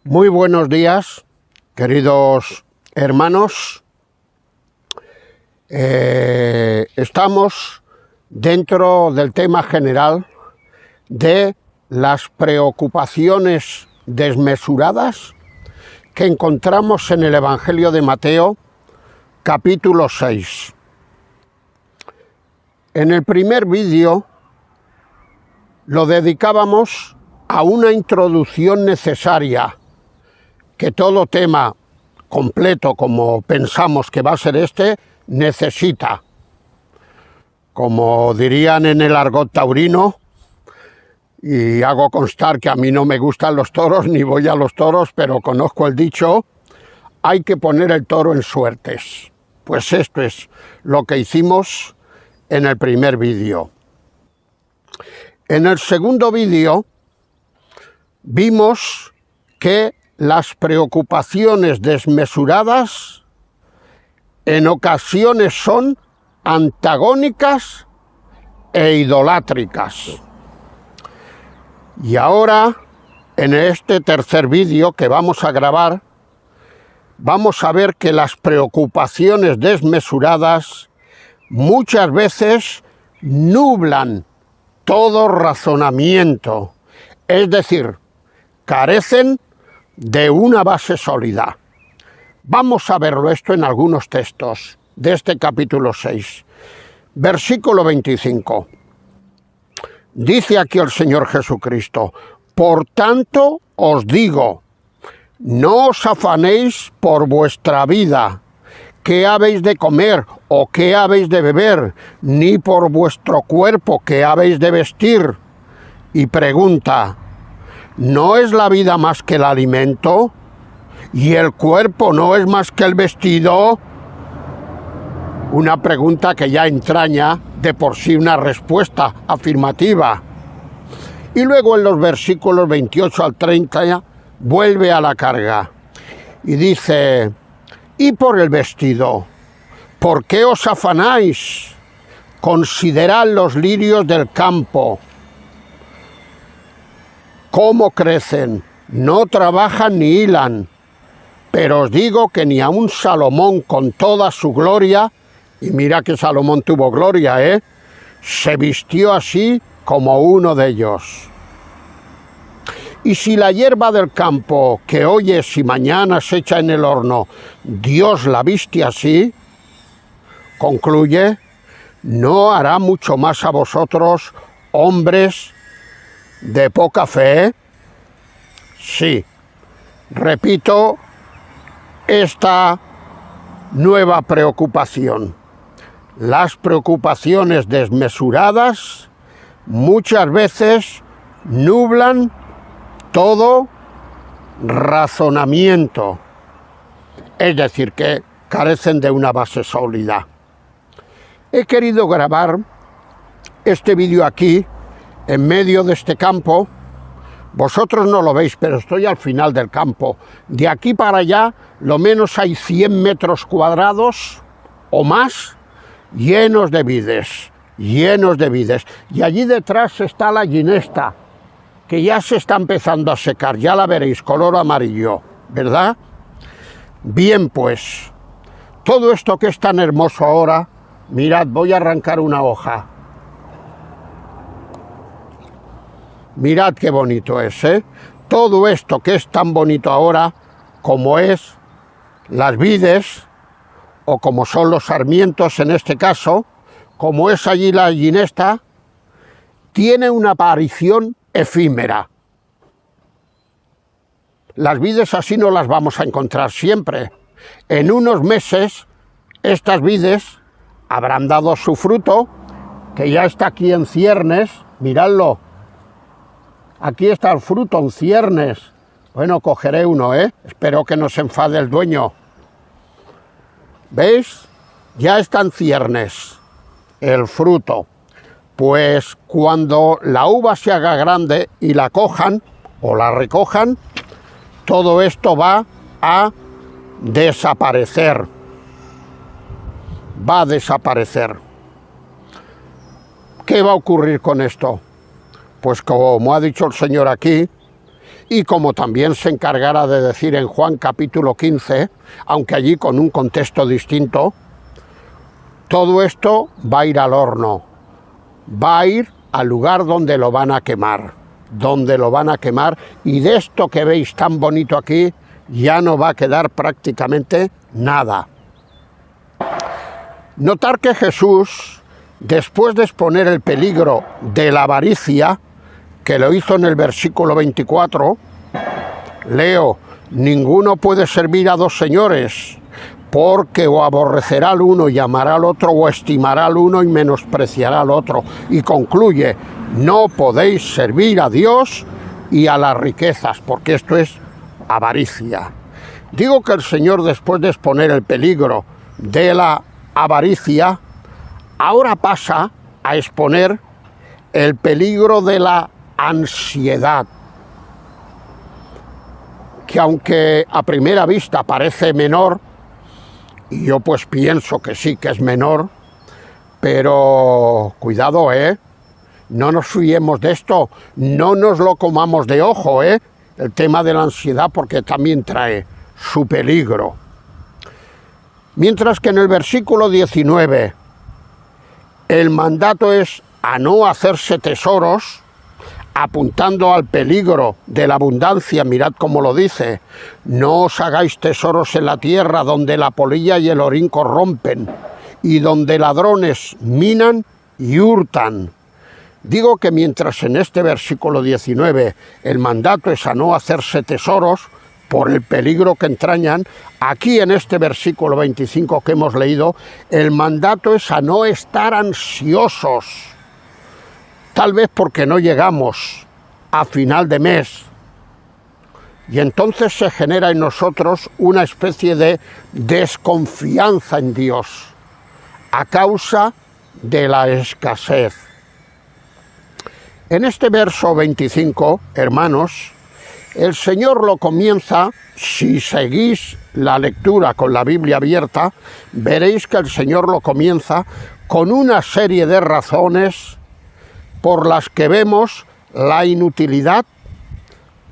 Muy buenos días, queridos hermanos. Estamos dentro del tema general de las preocupaciones desmesuradas que encontramos en el Evangelio de Mateo, capítulo 6. En el primer vídeo lo dedicábamos a una introducción necesaria que todo tema completo, como pensamos que va a ser este, necesita. Como dirían en el argot taurino, y hago constar que a mí no me gustan los toros, ni voy a los toros, pero conozco el dicho, hay que poner el toro en suertes. Pues esto es lo que hicimos en el primer vídeo. En el segundo vídeo vimos que las preocupaciones desmesuradas en ocasiones son antagónicas e idolátricas. Y ahora, en este tercer vídeo que vamos a grabar, vamos a ver que las preocupaciones desmesuradas muchas veces nublan todo razonamiento, es decir, carecen de una base sólida. Vamos a verlo esto en algunos textos de este capítulo 6. Versículo 25. Dice aquí el Señor Jesucristo: por tanto os digo, no os afanéis por vuestra vida, qué habéis de comer o qué habéis de beber, ni por vuestro cuerpo, qué habéis de vestir. Y pregunta: ¿no es la vida más que el alimento? ¿Y el cuerpo no es más que el vestido? Una pregunta que ya entraña de por sí una respuesta afirmativa. Y luego en los versículos 28 al 30 vuelve a la carga y dice: y por el vestido, ¿por qué os afanáis? Considerad los lirios del campo, cómo crecen, no trabajan ni hilan, pero os digo que ni aun Salomón con toda su gloria, y mira que Salomón tuvo gloria, se vistió así como uno de ellos. Y si la hierba del campo, que hoy es y mañana se echa en el horno, Dios la viste así, concluye, ¿no hará mucho más a vosotros, hombres de poca fe? Sí, repito esta nueva preocupación. Las preocupaciones desmesuradas muchas veces nublan todo razonamiento, es decir, que carecen de una base sólida. He querido grabar este vídeo aquí, en medio de este campo. Vosotros no lo veis, pero estoy al final del campo. De aquí para allá, lo menos hay 100 metros cuadrados o más, llenos de vides, llenos de vides. Y allí detrás está la ginesta, que ya se está empezando a secar, ya la veréis, color amarillo, ¿verdad? Bien, pues, todo esto que es tan hermoso ahora, mirad, voy a arrancar una hoja. Mirad qué bonito es, Todo esto que es tan bonito ahora, como es las vides, o como son los sarmientos en este caso, como es allí la ginesta, tiene una aparición efímera. Las vides así no las vamos a encontrar siempre. En unos meses, estas vides habrán dado su fruto, que ya está aquí en ciernes, miradlo. Aquí está el fruto en ciernes. Bueno, cogeré uno, Espero que no se enfade el dueño. ¿Veis? Ya está en ciernes el fruto. Pues cuando la uva se haga grande y la cojan o la recojan, todo esto va a desaparecer. Va a desaparecer. ¿Qué va a ocurrir con esto? Pues como ha dicho el Señor aquí, y como también se encargara de decir en Juan capítulo 15, aunque allí con un contexto distinto, todo esto va a ir al horno, va a ir al lugar donde lo van a quemar, y de esto que veis tan bonito aquí, ya no va a quedar prácticamente nada. Notar que Jesús, después de exponer el peligro de la avaricia, que lo hizo en el versículo 24, leo, ninguno puede servir a dos señores, porque o aborrecerá al uno y amará al otro, o estimará al uno y menospreciará al otro. Y concluye, no podéis servir a Dios y a las riquezas, porque esto es avaricia. Digo que el Señor, después de exponer el peligro de la avaricia, ahora pasa a exponer el peligro de la ansiedad, que aunque a primera vista parece menor, y yo pues pienso que sí que es menor, pero cuidado, no nos fiemos de esto, no nos lo comamos de ojo, el tema de la ansiedad, porque también trae su peligro. Mientras que en el versículo 19 el mandato es a no hacerse tesoros, apuntando al peligro de la abundancia, mirad cómo lo dice, no os hagáis tesoros en la tierra donde la polilla y el orín corrompen, y donde ladrones minan y hurtan. Digo que mientras en este versículo 19 el mandato es a no hacerse tesoros, por el peligro que entrañan, aquí en este versículo 25 que hemos leído, el mandato es a no estar ansiosos, tal vez porque no llegamos a final de mes, y entonces se genera en nosotros una especie de desconfianza en Dios, a causa de la escasez. En este verso 25, hermanos, el Señor lo comienza, si seguís la lectura con la Biblia abierta, veréis que el Señor lo comienza con una serie de razones por las que vemos la inutilidad,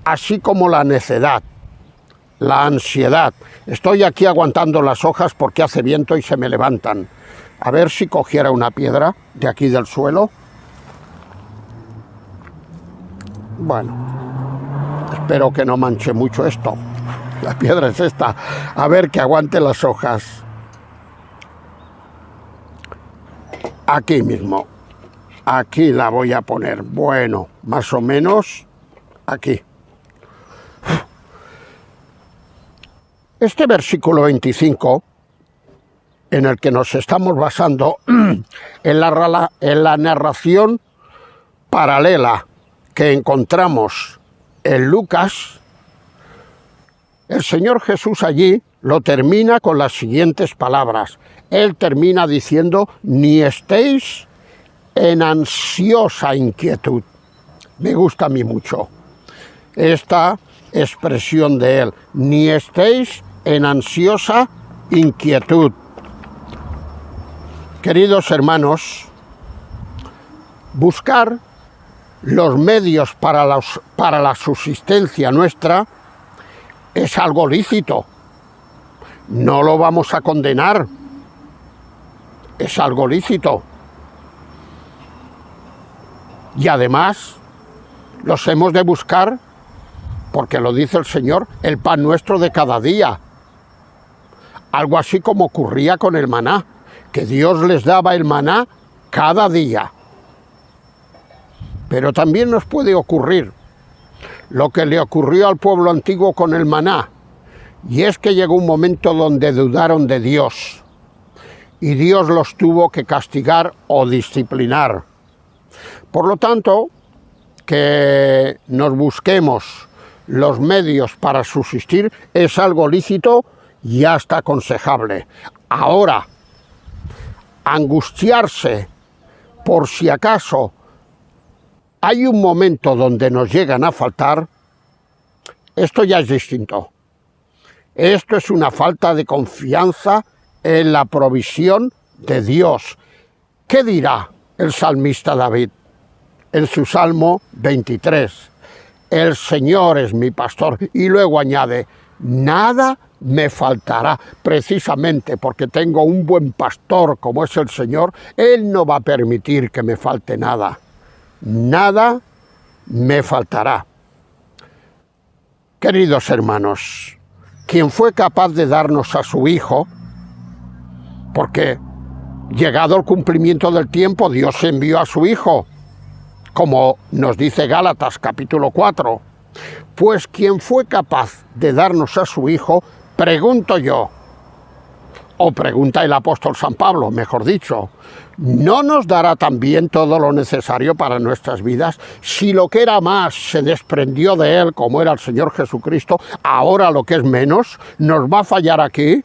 así como la necedad, la ansiedad. Estoy aquí aguantando las hojas porque hace viento y se me levantan. A ver si cogiera una piedra de aquí del suelo. Bueno, espero que no manche mucho esto. La piedra es esta. A ver, que aguante las hojas. Aquí mismo. Aquí la voy a poner. Bueno, más o menos aquí. Este versículo 25, en el que nos estamos basando, en la narración paralela que encontramos en Lucas, el Señor Jesús allí lo termina con las siguientes palabras. Él termina diciendo, ni estéis en ansiosa inquietud. Me gusta a mí mucho esta expresión de él, ni estéis en ansiosa inquietud. Queridos hermanos, buscar los medios para la subsistencia nuestra es algo lícito, no lo vamos a condenar, es algo lícito. Y además los hemos de buscar, porque lo dice el Señor, el pan nuestro de cada día. Algo así como ocurría con el maná, que Dios les daba el maná cada día. Pero también nos puede ocurrir lo que le ocurrió al pueblo antiguo con el maná, y es que llegó un momento donde dudaron de Dios, y Dios los tuvo que castigar o disciplinar. Por lo tanto, que nos busquemos los medios para subsistir es algo lícito y hasta aconsejable. Ahora, angustiarse por si acaso hay un momento donde nos llegan a faltar, esto ya es distinto. Esto es una falta de confianza en la provisión de Dios. ¿Qué dirá el salmista David en su Salmo 23? el Señor es mi pastor. Y luego añade, nada me faltará, precisamente porque tengo un buen pastor como es el Señor. Él no va a permitir que me falte nada. Nada me faltará. Queridos hermanos, quien fue capaz de darnos a su Hijo, porque llegado el cumplimiento del tiempo, Dios envió a su Hijo, como nos dice Gálatas capítulo 4, pues quien fue capaz de darnos a su Hijo, pregunto yo, o pregunta el apóstol San Pablo, mejor dicho, ¿no nos dará también todo lo necesario para nuestras vidas? Si lo que era más se desprendió de Él, como era el Señor Jesucristo, ahora lo que es menos, ¿nos va a fallar aquí?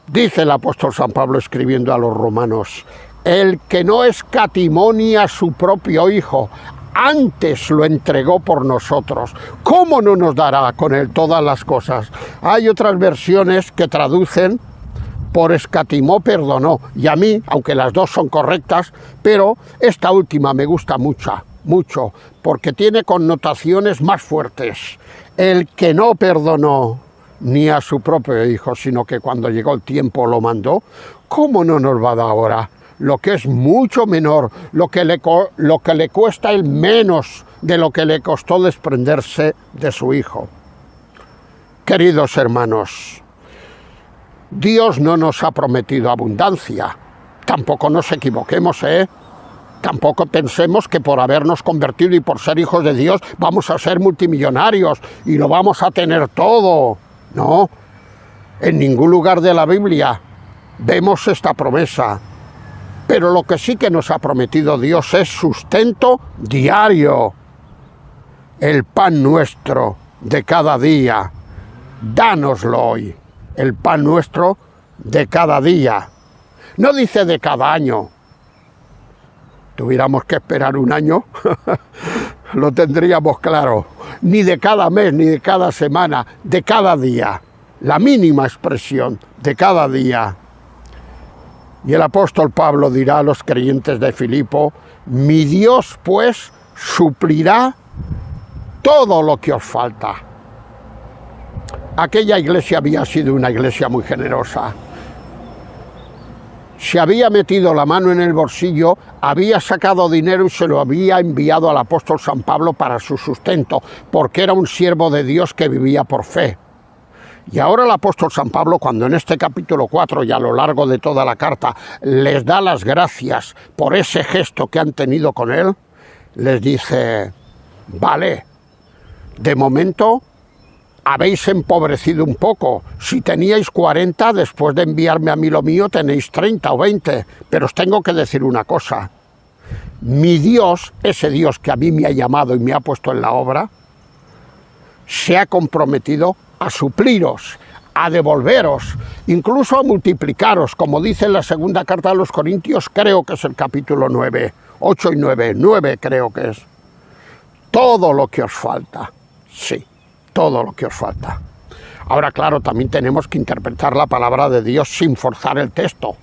Dice el apóstol San Pablo escribiendo a los romanos, el que no escatimó ni a su propio Hijo, antes lo entregó por nosotros, ¿cómo no nos dará con Él todas las cosas? Hay otras versiones que traducen por escatimó, perdonó, y a mí, aunque las dos son correctas, pero esta última me gusta mucho, porque tiene connotaciones más fuertes. El que no perdonó ni a su propio Hijo, sino que cuando llegó el tiempo lo mandó, ¿cómo no nos va a dar ahora lo que es mucho menor, lo que le cuesta el menos de lo que le costó desprenderse de su Hijo? Queridos hermanos, Dios no nos ha prometido abundancia. Tampoco nos equivoquemos, Tampoco pensemos que por habernos convertido y por ser hijos de Dios vamos a ser multimillonarios y lo vamos a tener todo. No, en ningún lugar de la Biblia vemos esta promesa. Pero lo que sí que nos ha prometido Dios es sustento diario. El pan nuestro de cada día, dánoslo hoy. El pan nuestro de cada día. No dice de cada año. Tuviéramos que esperar un año, lo tendríamos claro. Ni de cada mes, ni de cada semana, de cada día. La mínima expresión, de cada día. Y el apóstol Pablo dirá a los creyentes de Filipo, mi Dios pues suplirá todo lo que os falta. Aquella iglesia había sido una iglesia muy generosa. Se había metido la mano en el bolsillo, había sacado dinero y se lo había enviado al apóstol San Pablo para su sustento, porque era un siervo de Dios que vivía por fe. Y ahora el apóstol San Pablo, cuando en este capítulo 4 y a lo largo de toda la carta les da las gracias por ese gesto que han tenido con él, les dice, vale, de momento habéis empobrecido un poco. Si teníais 40, después de enviarme a mí lo mío, tenéis 30 o 20. Pero os tengo que decir una cosa. Mi Dios, ese Dios que a mí me ha llamado y me ha puesto en la obra, se ha comprometido a supliros, a devolveros, incluso a multiplicaros, como dice en la segunda carta a los Corintios, creo que es el capítulo 9, 8 y 9 creo que es. Todo lo que os falta, sí, todo lo que os falta. Ahora, claro, también tenemos que interpretar la palabra de Dios sin forzar el texto.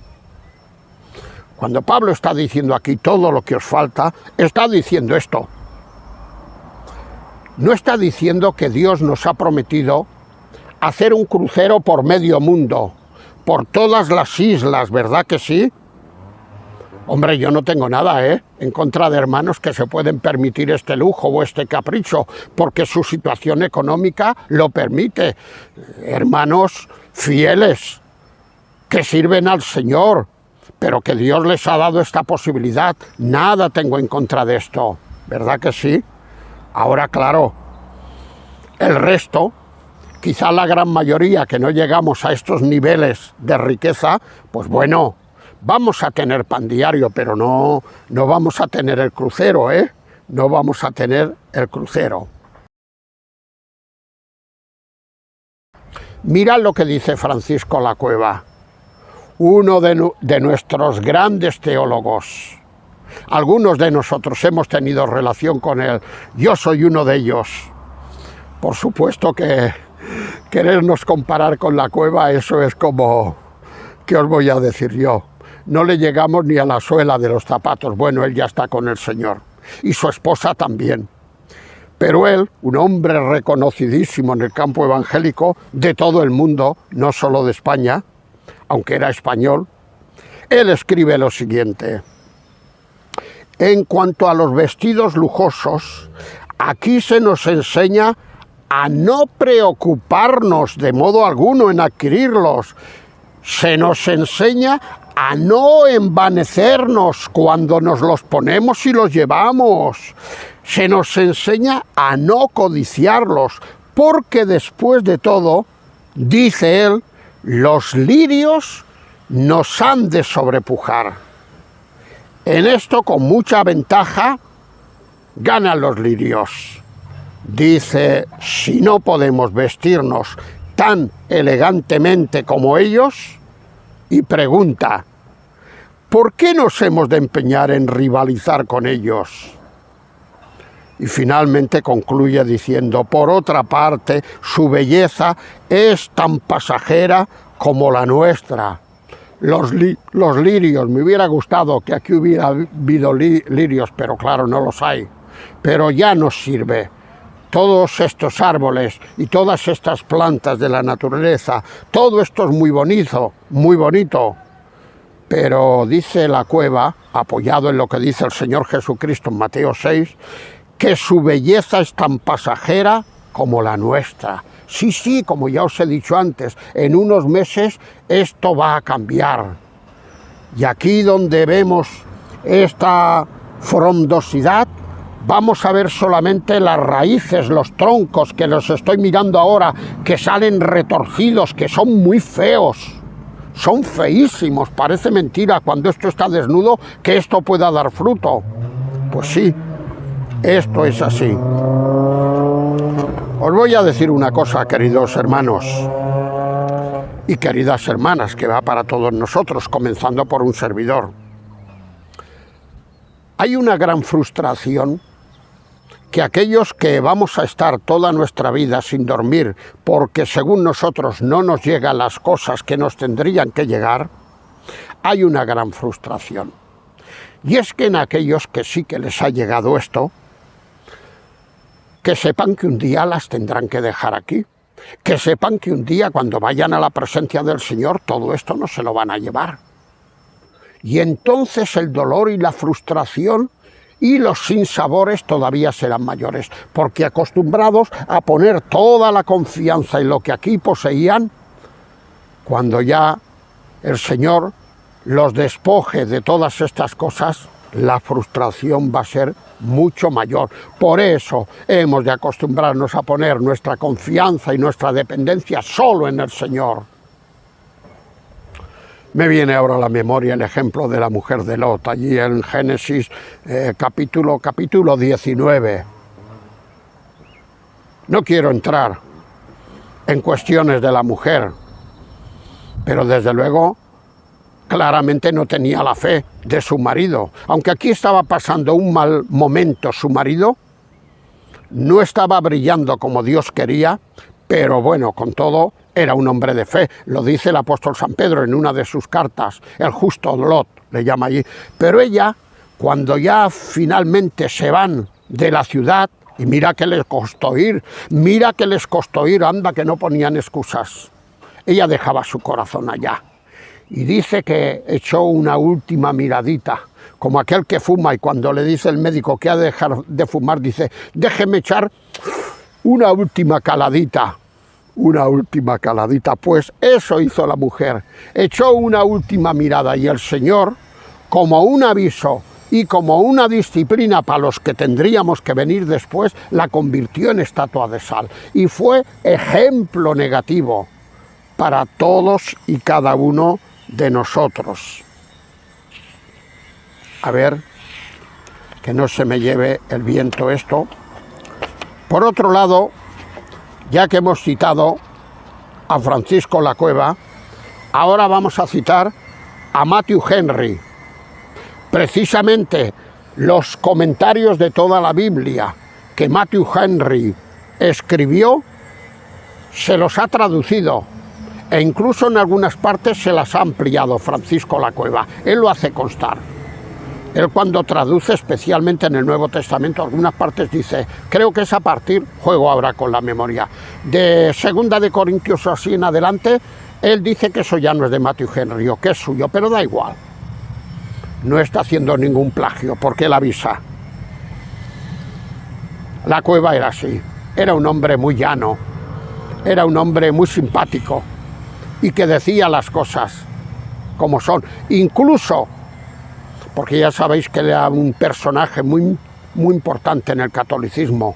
Cuando Pablo está diciendo aquí todo lo que os falta, está diciendo esto. No está diciendo que Dios nos ha prometido hacer un crucero por medio mundo, por todas las islas, ¿verdad que sí? Hombre, yo no tengo nada, en contra de hermanos que se pueden permitir este lujo o este capricho, porque su situación económica lo permite. Hermanos fieles, que sirven al Señor, pero que Dios les ha dado esta posibilidad. Nada tengo en contra de esto, ¿verdad que sí? Ahora, claro, el resto, quizá la gran mayoría que no llegamos a estos niveles de riqueza, pues bueno, vamos a tener pan diario, pero no vamos a tener el crucero, No vamos a tener el crucero. Mirad lo que dice Francisco Lacueva, uno de nuestros grandes teólogos. Algunos de nosotros hemos tenido relación con él. Yo soy uno de ellos. Por supuesto que querernos comparar con Lacueva, eso es como, ¿qué os voy a decir yo? No le llegamos ni a la suela de los zapatos. Bueno, él ya está con el Señor. Y su esposa también. Pero él, un hombre reconocidísimo en el campo evangélico de todo el mundo, no solo de España, aunque era español, él escribe lo siguiente: en cuanto a los vestidos lujosos, aquí se nos enseña a no preocuparnos de modo alguno en adquirirlos. Se nos enseña a no envanecernos cuando nos los ponemos y los llevamos. Se nos enseña a no codiciarlos, porque después de todo, dice él, los lirios nos han de sobrepujar. En esto, con mucha ventaja, ganan los lirios. Dice, si no podemos vestirnos tan elegantemente como ellos, y pregunta, ¿por qué nos hemos de empeñar en rivalizar con ellos? Y finalmente concluye diciendo, por otra parte, su belleza es tan pasajera como la nuestra. Los lirios, me hubiera gustado que aquí hubiera habido lirios, pero claro, no los hay. Pero ya nos sirve. Todos estos árboles y todas estas plantas de la naturaleza, todo esto es muy bonito, pero dice la Cueva, apoyado en lo que dice el Señor Jesucristo en Mateo 6, que su belleza es tan pasajera como la nuestra. Sí, como ya os he dicho antes, en unos meses esto va a cambiar. Y aquí donde vemos esta frondosidad, vamos a ver solamente las raíces, los troncos, que los estoy mirando ahora, que salen retorcidos, que son muy feos. Son feísimos, parece mentira cuando esto está desnudo que esto pueda dar fruto. Pues sí, esto es así. Os voy a decir una cosa, queridos hermanos y queridas hermanas, que va para todos nosotros, comenzando por un servidor. Hay una gran frustración que aquellos que vamos a estar toda nuestra vida sin dormir porque según nosotros no nos llegan las cosas que nos tendrían que llegar, hay una gran frustración. Y es que en aquellos que sí que les ha llegado esto, que sepan que un día las tendrán que dejar aquí, que sepan que un día cuando vayan a la presencia del Señor todo esto no se lo van a llevar. Y entonces el dolor y la frustración y los sinsabores todavía serán mayores, porque acostumbrados a poner toda la confianza en lo que aquí poseían, cuando ya el Señor los despoje de todas estas cosas, la frustración va a ser mucho mayor. Por eso hemos de acostumbrarnos a poner nuestra confianza y nuestra dependencia solo en el Señor. Me viene ahora a la memoria el ejemplo de la mujer de Lot, allí en Génesis capítulo 19. No quiero entrar en cuestiones de la mujer, pero desde luego claramente no tenía la fe de su marido. Aunque aquí estaba pasando un mal momento su marido, no estaba brillando como Dios quería, pero bueno, con todo, era un hombre de fe. Lo dice el apóstol San Pedro en una de sus cartas, el justo Lot, le llama allí. Pero ella, cuando ya finalmente se van de la ciudad, y mira que les costó ir, anda que no ponían excusas. Ella dejaba su corazón allá. Y dice que echó una última miradita, como aquel que fuma y cuando le dice el médico que ha de dejar de fumar, dice, déjeme echar una última caladita. Pues eso hizo la mujer, echó una última mirada y el Señor, como un aviso y como una disciplina para los que tendríamos que venir después, la convirtió en estatua de sal y fue ejemplo negativo para todos y cada uno de nosotros. A ver, que no se me lleve el viento esto. Por otro lado, ya que hemos citado a Francisco La Cueva, ahora vamos a citar a Matthew Henry. Precisamente los comentarios de toda la Biblia que Matthew Henry escribió, se los ha traducido e incluso en algunas partes se las ha ampliado Francisco La Cueva. Él lo hace constar. Él cuando traduce, especialmente en el Nuevo Testamento, algunas partes dice, creo que es a partir, juego ahora con la memoria, de 2 de Corintios o así en adelante, él dice que eso ya no es de Matthew Henry o que es suyo, pero da igual. No está haciendo ningún plagio, porque él avisa. La Cueva era así, era un hombre muy llano, era un hombre muy simpático y que decía las cosas como son, incluso, porque ya sabéis que era un personaje muy importante en el catolicismo.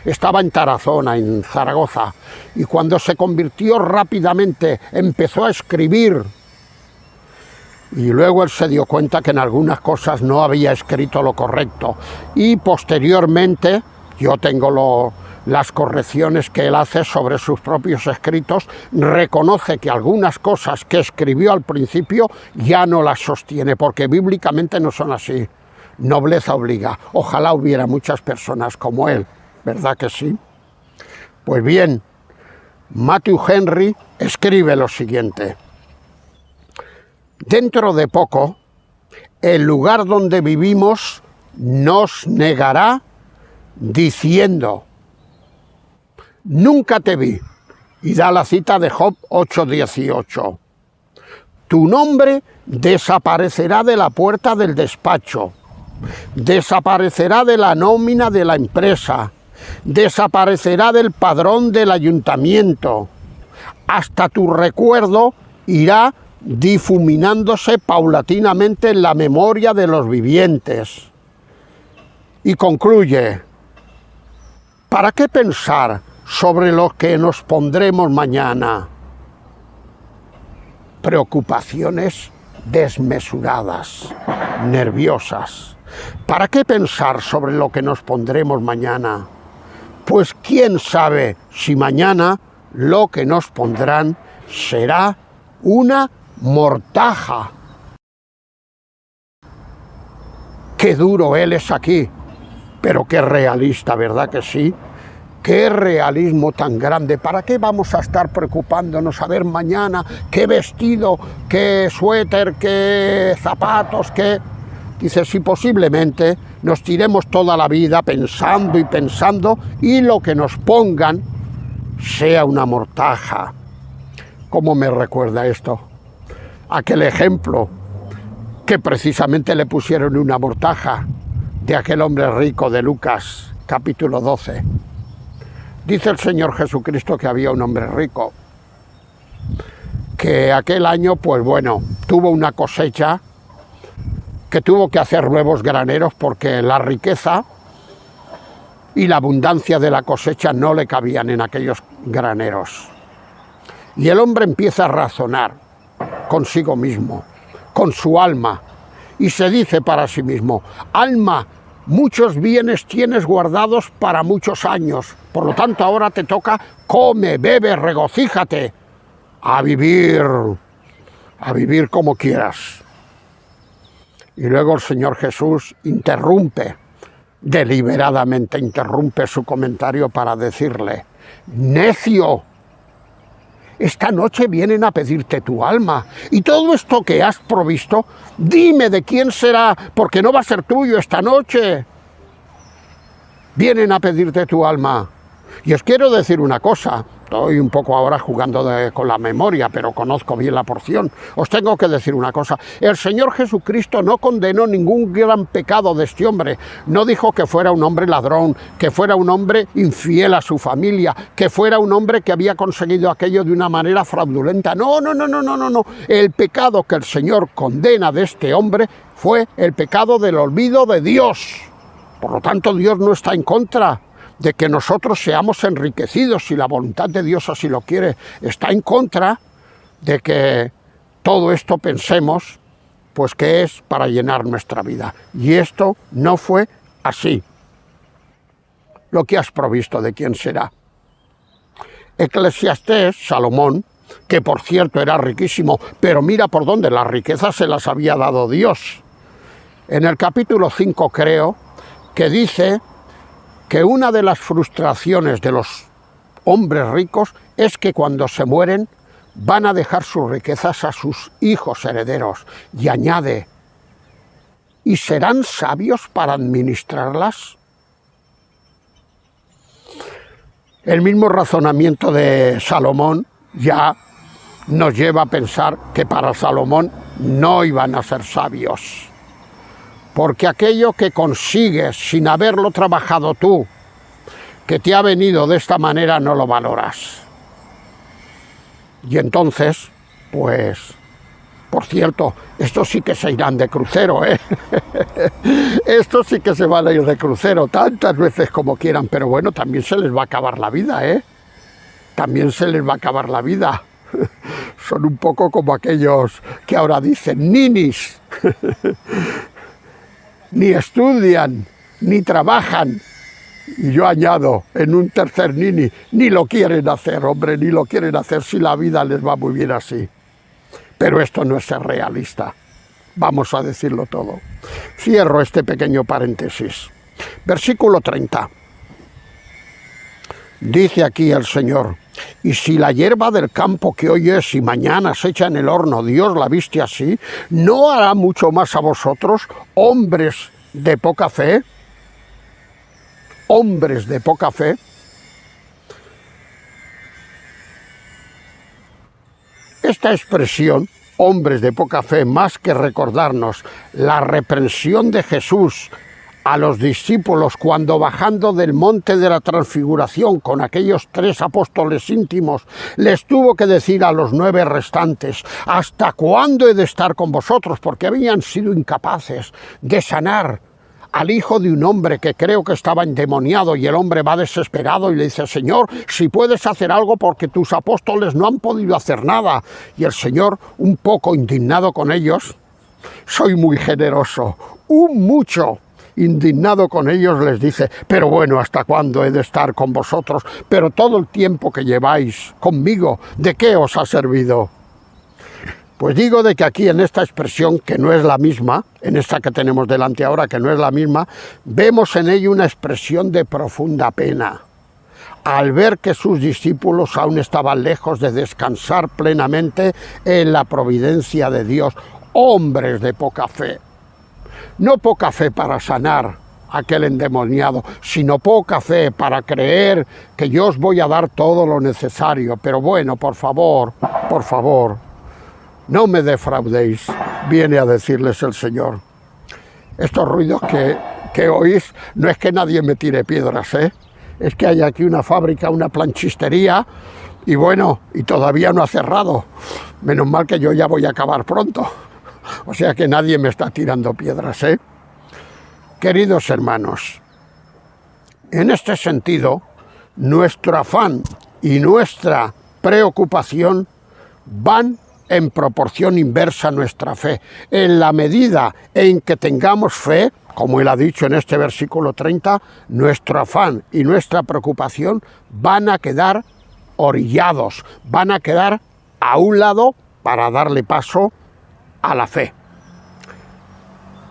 Estaba en Tarazona, en Zaragoza, y cuando se convirtió rápidamente empezó a escribir, y luego él se dio cuenta que en algunas cosas no había escrito lo correcto, y posteriormente, yo tengo las correcciones que él hace sobre sus propios escritos, reconoce que algunas cosas que escribió al principio ya no las sostiene, porque bíblicamente no son así. Nobleza obliga. Ojalá hubiera muchas personas como él, ¿verdad que sí? Pues bien, Matthew Henry escribe lo siguiente. Dentro de poco, el lugar donde vivimos nos negará diciendo, nunca te vi, y da la cita de Job 8:18. Tu nombre desaparecerá de la puerta del despacho, desaparecerá de la nómina de la empresa, desaparecerá del padrón del ayuntamiento, hasta tu recuerdo irá difuminándose paulatinamente en la memoria de los vivientes. Y concluye, ¿para qué pensar sobre lo que nos pondremos mañana? Preocupaciones desmesuradas, nerviosas. ¿Para qué pensar sobre lo que nos pondremos mañana? Pues quién sabe si mañana lo que nos pondrán será una mortaja. Qué duro él es aquí, pero qué realista, ¿verdad que sí? Qué realismo tan grande. ¿Para qué vamos a estar preocupándonos a ver mañana qué vestido, qué suéter, qué zapatos, qué... Dice, si posiblemente nos tiremos toda la vida pensando y pensando y lo que nos pongan sea una mortaja. ¿Cómo me recuerda esto? Aquel ejemplo que precisamente le pusieron una mortaja de aquel hombre rico de Lucas, capítulo 12. Dice el Señor Jesucristo que había un hombre rico, que aquel año, pues bueno, tuvo una cosecha, que tuvo que hacer nuevos graneros porque la riqueza y la abundancia de la cosecha no le cabían en aquellos graneros. Y el hombre empieza a razonar consigo mismo, con su alma, y se dice para sí mismo, alma, muchos bienes tienes guardados para muchos años, por lo tanto ahora te toca, come, bebe, regocíjate, a vivir como quieras. Y luego el Señor Jesús deliberadamente interrumpe su comentario para decirle, necio, esta noche vienen a pedirte tu alma, y todo esto que has provisto, dime de quién será, porque no va a ser tuyo esta noche. Vienen a pedirte tu alma. Y os quiero decir una cosa, estoy un poco ahora jugando con la memoria, pero conozco bien la porción. Os tengo que decir una cosa, el Señor Jesucristo no condenó ningún gran pecado de este hombre, no dijo que fuera un hombre ladrón, que fuera un hombre infiel a su familia, que fuera un hombre que había conseguido aquello de una manera fraudulenta. No. El pecado que el Señor condena de este hombre fue el pecado del olvido de Dios. Por lo tanto, Dios no está en contra de que nosotros seamos enriquecidos, si la voluntad de Dios así lo quiere. Está en contra de que todo esto pensemos, pues que es para llenar nuestra vida. Y esto no fue así. Lo que has provisto, ¿de quién será? Eclesiastés, Salomón, que por cierto era riquísimo, pero mira por dónde las riquezas se las había dado Dios. En el capítulo 5 creo que dice que una de las frustraciones de los hombres ricos es que cuando se mueren van a dejar sus riquezas a sus hijos herederos. Y añade, y serán sabios para administrarlas. El mismo razonamiento de Salomón ya nos lleva a pensar que para Salomón no iban a ser sabios, porque aquello que consigues sin haberlo trabajado tú, que te ha venido de esta manera, no lo valoras. Y entonces, pues, por cierto, estos sí que se irán de crucero, ¿eh? Estos sí que se van a ir de crucero tantas veces como quieran, pero bueno, también se les va a acabar la vida, ¿eh? También se les va a acabar la vida. Son un poco como aquellos que ahora dicen ninis. Ni estudian, ni trabajan. Y yo añado, en un tercer nini, ni lo quieren hacer, hombre, ni lo quieren hacer si la vida les va muy bien así. Pero esto no es ser realista, vamos a decirlo todo. Cierro este pequeño paréntesis. Versículo 30. Dice aquí el Señor: y si la hierba del campo que hoy es y mañana se echa en el horno, Dios la viste así, ¿no hará mucho más a vosotros, hombres de poca fe? Hombres de poca fe. Esta expresión, hombres de poca fe, más que recordarnos la reprensión de Jesús a los discípulos cuando bajando del monte de la transfiguración con aquellos 3 apóstoles íntimos les tuvo que decir a los 9 restantes: ¿hasta cuándo he de estar con vosotros? Porque habían sido incapaces de sanar al hijo de un hombre que creo que estaba endemoniado, y el hombre va desesperado y le dice: Señor, si puedes hacer algo porque tus apóstoles no han podido hacer nada. Y el Señor, un poco indignado con ellos, soy muy generoso, mucho indignado con ellos, les dice: pero bueno, ¿hasta cuándo he de estar con vosotros? Pero todo el tiempo que lleváis conmigo, ¿de qué os ha servido? Pues digo de que aquí en esta expresión, que no es la misma, en esta que tenemos delante ahora, que no es la misma, vemos en ella una expresión de profunda pena, al ver que sus discípulos aún estaban lejos de descansar plenamente en la providencia de Dios. Hombres de poca fe. No poca fe para sanar a aquel endemoniado, sino poca fe para creer que yo os voy a dar todo lo necesario. Pero bueno, por favor, no me defraudéis, viene a decirles el Señor. Estos ruidos que oís, no es que nadie me tire piedras, ¿eh? Es que hay aquí una fábrica, una planchistería, y bueno, y todavía no ha cerrado. Menos mal que yo ya voy a acabar pronto. O sea que nadie me está tirando piedras, ¿eh? Queridos hermanos, en este sentido, nuestro afán y nuestra preocupación van en proporción inversa a nuestra fe. En la medida en que tengamos fe, como él ha dicho en este versículo 30, nuestro afán y nuestra preocupación van a quedar orillados, van a quedar a un lado para darle paso a la fe.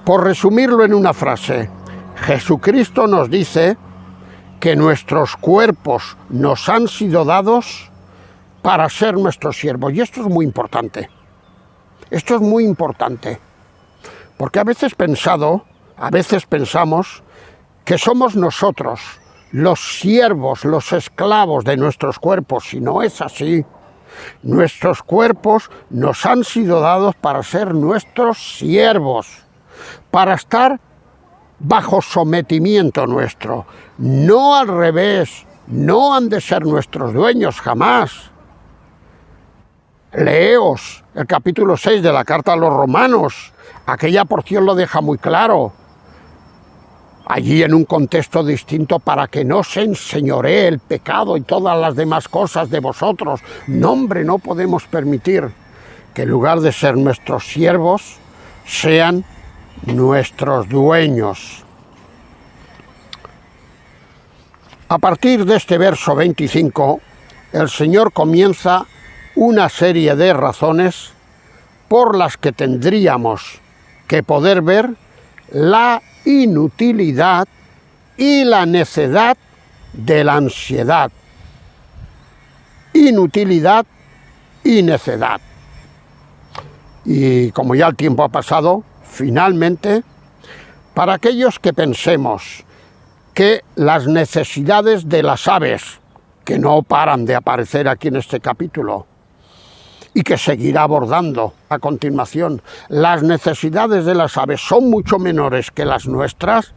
Por resumirlo en una frase, Jesucristo nos dice que nuestros cuerpos nos han sido dados para ser nuestros siervos. Y esto es muy importante. Esto es muy importante. Porque a veces pensamos que somos nosotros los siervos, los esclavos de nuestros cuerpos, y no es así. Nuestros cuerpos nos han sido dados para ser nuestros siervos, para estar bajo sometimiento nuestro. No al revés, no han de ser nuestros dueños, jamás. Leeos el capítulo 6 de la carta a los Romanos, aquella porción lo deja muy claro. Allí en un contexto distinto, para que no se enseñoree el pecado y todas las demás cosas de vosotros. No, hombre, no podemos permitir que en lugar de ser nuestros siervos, sean nuestros dueños. A partir de este verso 25, el Señor comienza una serie de razones por las que tendríamos que poder ver la inutilidad y la necedad de la ansiedad. Inutilidad y necedad. Y como ya el tiempo ha pasado, finalmente Para aquellos que pensemos que las necesidades de las aves, que no paran de aparecer aquí en este capítulo, y que seguirá abordando a continuación, las necesidades de las aves son mucho menores que las nuestras,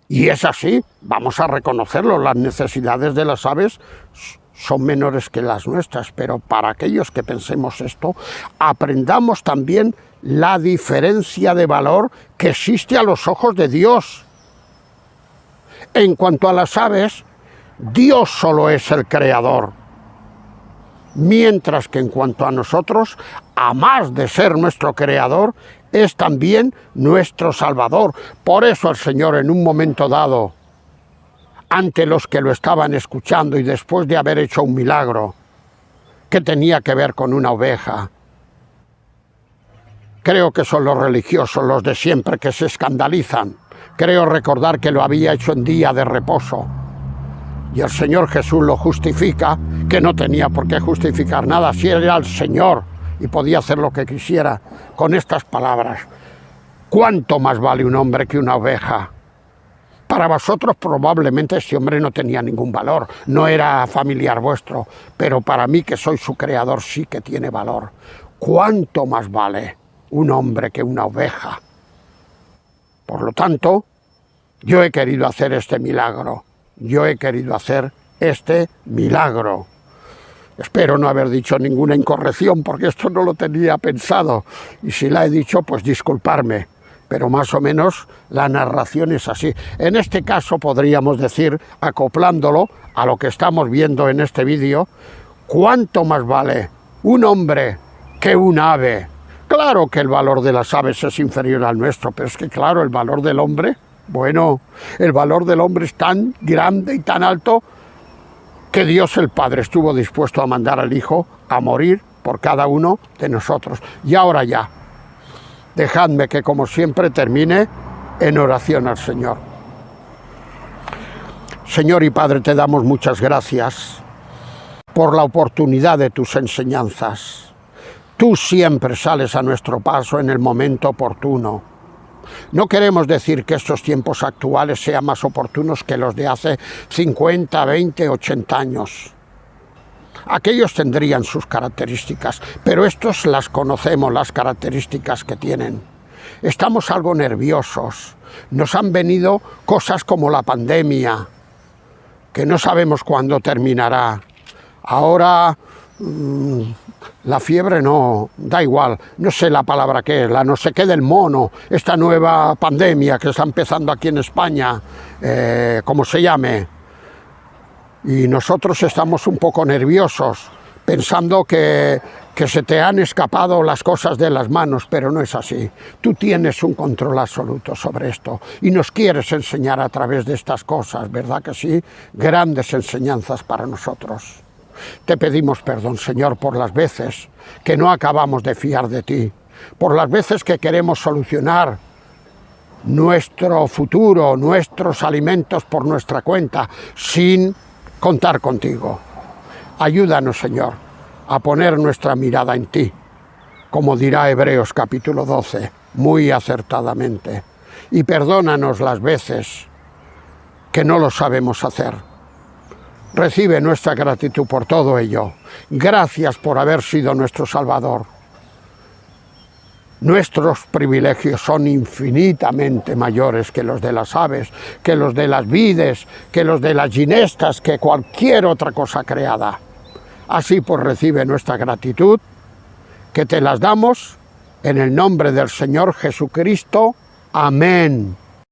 y es así, vamos a reconocerlo, las necesidades de las aves son menores que las nuestras, pero para aquellos que pensemos esto, aprendamos también la diferencia de valor que existe a los ojos de Dios. En cuanto a las aves, Dios solo es el creador, mientras que en cuanto a nosotros, a más de ser nuestro creador, es también nuestro Salvador. Por eso el Señor, en un momento dado, ante los que lo estaban escuchando y después de haber hecho un milagro que tenía que ver con una oveja, creo que son los religiosos, los de siempre, que se escandalizan. Creo recordar que lo había hecho en día de reposo. Y el Señor Jesús lo justifica, que no tenía por qué justificar nada, si era el Señor y podía hacer lo que quisiera, con estas palabras: ¿cuánto más vale un hombre que una oveja? Para vosotros probablemente ese hombre no tenía ningún valor, no era familiar vuestro, pero para mí, que soy su creador, sí que tiene valor. ¿Cuánto más vale un hombre que una oveja? Por lo tanto, yo he querido hacer este milagro. Yo he querido hacer este milagro. Espero no haber dicho ninguna incorrección, porque esto no lo tenía pensado. Y si la he dicho, pues disculparme. Pero más o menos la narración es así. En este caso podríamos decir, acoplándolo a lo que estamos viendo en este vídeo, ¿cuánto más vale un hombre que un ave? Claro que el valor de las aves es inferior al nuestro, pero es que claro, el valor del hombre, bueno, el valor del hombre es tan grande y tan alto que Dios el Padre estuvo dispuesto a mandar al Hijo a morir por cada uno de nosotros. Y ahora ya, dejadme que, como siempre, termine en oración al Señor. Señor y Padre, te damos muchas gracias por la oportunidad de tus enseñanzas. Tú siempre sales a nuestro paso en el momento oportuno. No queremos decir que estos tiempos actuales sean más oportunos que los de hace 50, 20, 80 años. Aquellos tendrían sus características, pero estos las conocemos, las características que tienen. Estamos algo nerviosos. Nos han venido cosas como la pandemia, que no sabemos cuándo terminará. Ahora la fiebre no, da igual, no sé la palabra que es, la no sé qué del mono, esta nueva pandemia que está empezando aquí en España, como se llame. Y nosotros estamos un poco nerviosos, pensando que se te han escapado las cosas de las manos, pero no es así. Tú tienes un control absoluto sobre esto y nos quieres enseñar a través de estas cosas, ¿verdad que sí? Grandes enseñanzas para nosotros. Te pedimos perdón, Señor, por las veces que no acabamos de fiar de ti, por las veces que queremos solucionar nuestro futuro, nuestros alimentos por nuestra cuenta, sin contar contigo. Ayúdanos, Señor, a poner nuestra mirada en ti, como dirá Hebreos capítulo 12, muy acertadamente. Y perdónanos las veces que no lo sabemos hacer. Recibe nuestra gratitud por todo ello. Gracias por haber sido nuestro Salvador. Nuestros privilegios son infinitamente mayores que los de las aves, que los de las vides, que los de las ginestas, que cualquier otra cosa creada. Así pues, recibe nuestra gratitud, que te las damos en el nombre del Señor Jesucristo. Amén.